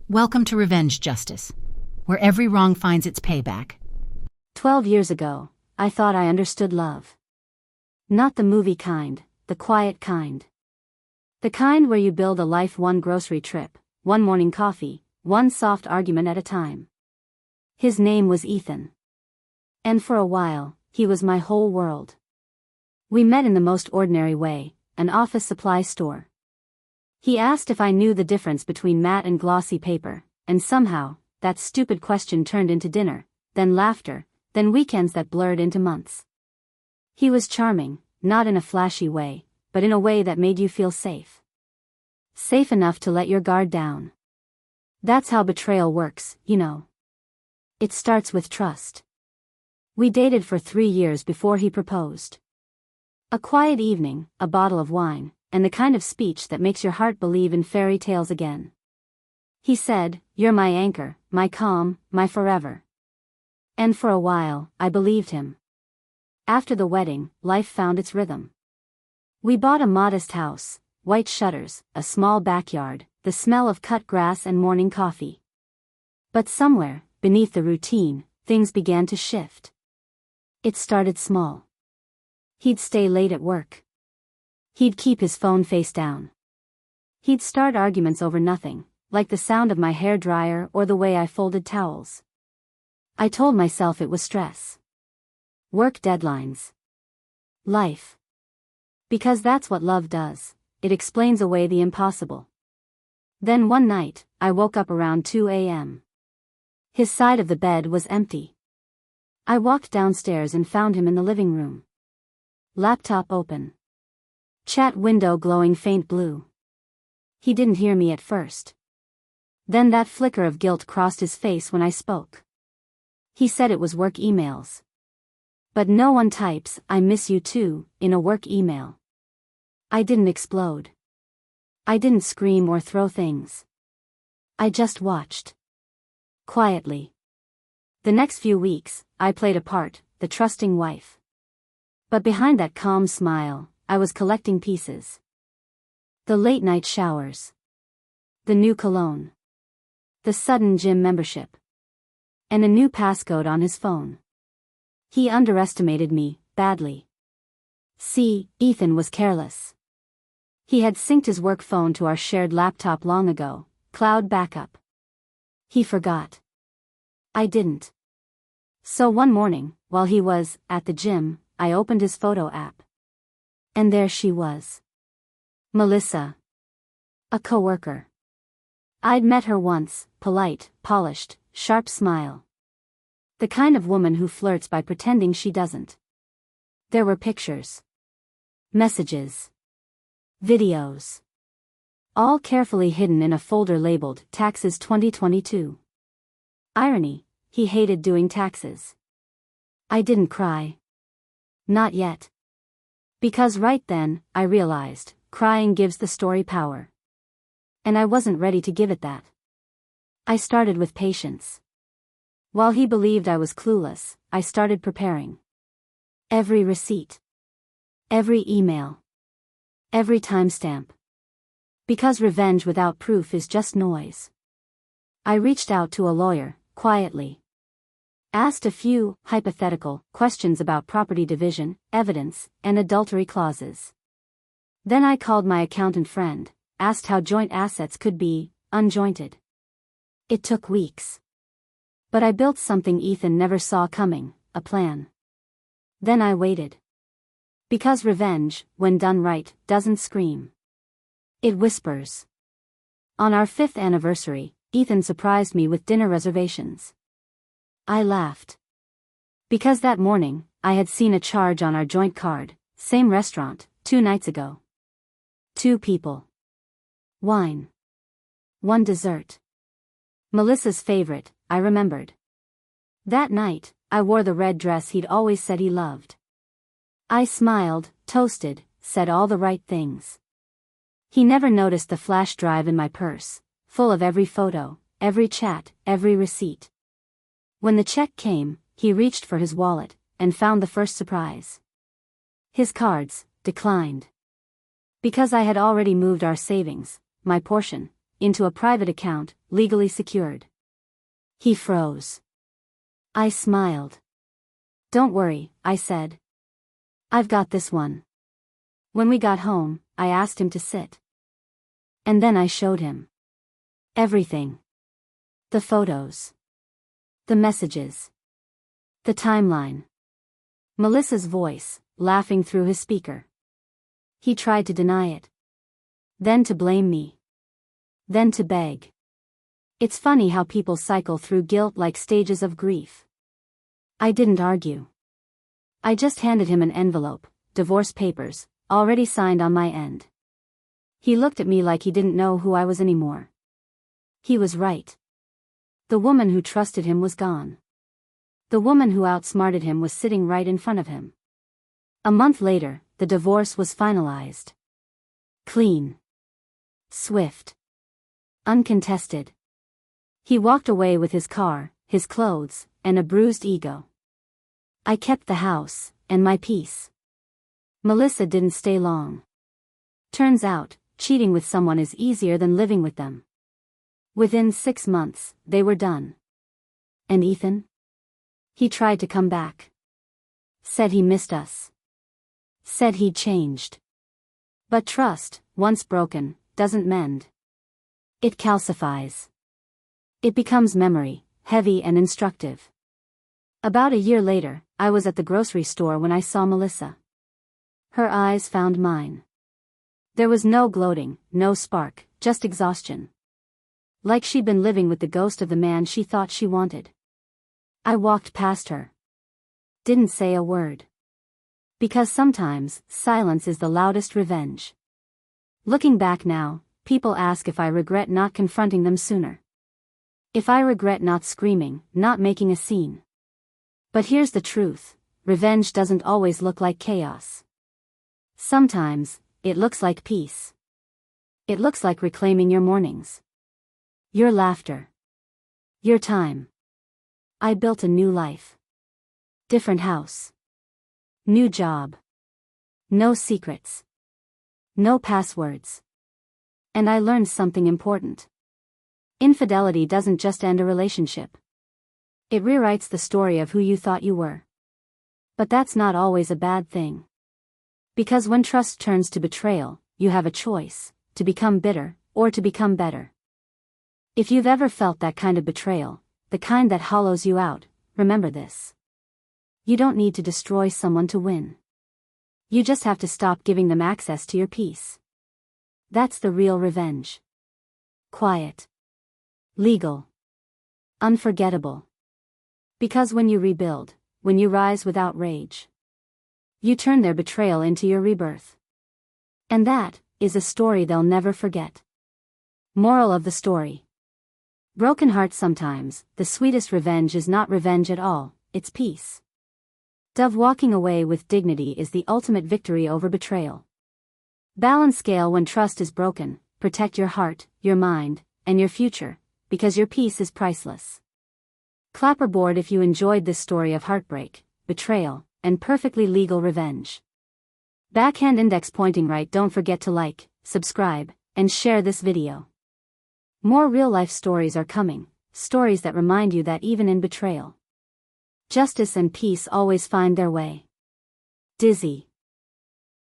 Welcome to Revenge Justice, where every wrong finds its payback. 12 years ago, I thought I understood love. Not the movie kind, the quiet kind. The kind where you build a life one grocery trip, one morning coffee, one soft argument at a time. His name was Ethan. And for a while, he was my whole world. We met in the most ordinary way, an office supply store. He asked if I knew the difference between matte and glossy paper, and somehow, that stupid question turned into dinner, then laughter, then weekends that blurred into months. He was charming, not in a flashy way, but in a way that made you feel safe. Safe enough to let your guard down. That's how betrayal works, you know. It starts with trust. We dated for 3 years before he proposed. A quiet evening, a bottle of wine, and the kind of speech that makes your heart believe in fairy tales again. He said, "You're my anchor, my calm, my forever." And for a while, I believed him. After the wedding, life found its rhythm. We bought a modest house, white shutters, a small backyard, the smell of cut grass and morning coffee. But somewhere, beneath the routine, things began to shift. It started small. He'd stay late at work. He'd keep his phone face down. He'd start arguments over nothing, like the sound of my hair dryer or the way I folded towels. I told myself it was stress. Work deadlines. Life. Because that's what love does, it explains away the impossible. Then one night, I woke up around 2 a.m. His side of the bed was empty. I walked downstairs and found him in the living room. Laptop open. Chat window glowing faint blue. He didn't hear me at first. Then that flicker of guilt crossed his face when I spoke. He said it was work emails. But no one types "I miss you too" in a work email. I didn't explode. I didn't scream or throw things. I just watched. Quietly. The next few weeks, I played a part, the trusting wife. But behind that calm smile, I was collecting pieces. The late night showers. The new cologne. The sudden gym membership. And a new passcode on his phone. He underestimated me, badly. See, Ethan was careless. He had synced his work phone to our shared laptop long ago, cloud backup. He forgot. I didn't. So one morning, while he was at the gym, I opened his photo app. And there she was. Melissa. A coworker. I'd met her once, polite, polished, sharp smile. The kind of woman who flirts by pretending she doesn't. There were pictures. Messages. Videos. All carefully hidden in a folder labeled Taxes 2022. Irony, he hated doing taxes. I didn't cry. Not yet. Because right then, I realized, crying gives the story power. And I wasn't ready to give it that. I started with patience. While he believed I was clueless, I started preparing. Every receipt. Every email. Every timestamp. Because revenge without proof is just noise. I reached out to a lawyer, quietly. Asked a few, hypothetical, questions about property division, evidence, and adultery clauses. Then I called my accountant friend, asked how joint assets could be unjointed. It took weeks. But I built something Ethan never saw coming, a plan. Then I waited. Because revenge, when done right, doesn't scream. It whispers. On our 5th anniversary, Ethan surprised me with dinner reservations. I laughed. Because that morning, I had seen a charge on our joint card, same restaurant, 2 nights ago. 2 people. Wine. 1 dessert. Melissa's favorite, I remembered. That night, I wore the red dress he'd always said he loved. I smiled, toasted, said all the right things. He never noticed the flash drive in my purse, full of every photo, every chat, every receipt. When the check came, he reached for his wallet, and found the first surprise. His cards, declined. Because I had already moved our savings, my portion, into a private account, legally secured. He froze. I smiled. "Don't worry," I said. "I've got this one." When we got home, I asked him to sit. And then I showed him everything. The photos. The messages. The timeline. Melissa's voice, laughing through his speaker. He tried to deny it. Then to blame me. Then to beg. It's funny how people cycle through guilt like stages of grief. I didn't argue. I just handed him an envelope, divorce papers, already signed on my end. He looked at me like he didn't know who I was anymore. He was right. The woman who trusted him was gone. The woman who outsmarted him was sitting right in front of him. A month later, the divorce was finalized. Clean. Swift. Uncontested. He walked away with his car, his clothes, and a bruised ego. I kept the house, and my peace. Melissa didn't stay long. Turns out, cheating with someone is easier than living with them. Within 6 months, they were done. And Ethan? He tried to come back. Said he missed us. Said he'd changed. But trust, once broken, doesn't mend. It calcifies. It becomes memory, heavy and instructive. About a year later, I was at the grocery store when I saw Melissa. Her eyes found mine. There was no gloating, no spark, just exhaustion. Like she'd been living with the ghost of the man she thought she wanted. I walked past her. Didn't say a word. Because sometimes, silence is the loudest revenge. Looking back now, people ask if I regret not confronting them sooner. If I regret not screaming, not making a scene. But here's the truth, revenge doesn't always look like chaos. Sometimes, it looks like peace. It looks like reclaiming your mornings. Your laughter. Your time. I built a new life. Different house. New job. No secrets. No passwords. And I learned something important. Infidelity doesn't just end a relationship. It rewrites the story of who you thought you were. But that's not always a bad thing. Because when trust turns to betrayal, you have a choice, to become bitter, or to become better. If you've ever felt that kind of betrayal, the kind that hollows you out, remember this. You don't need to destroy someone to win. You just have to stop giving them access to your peace. That's the real revenge. Quiet. Legal. Unforgettable. Because when you rebuild, when you rise without rage, you turn their betrayal into your rebirth. And that is a story they'll never forget. Moral of the story. Broken hearts sometimes, the sweetest revenge is not revenge at all, it's peace. Dove walking away with dignity is the ultimate victory over betrayal. Balance scale when trust is broken, protect your heart, your mind, and your future, because your peace is priceless. Clapperboard if you enjoyed this story of heartbreak, betrayal, and perfectly legal revenge. Backhand index pointing right. Don't forget to like, subscribe, and share this video. More real-life stories are coming, stories that remind you that even in betrayal, justice and peace always find their way. Dizzy.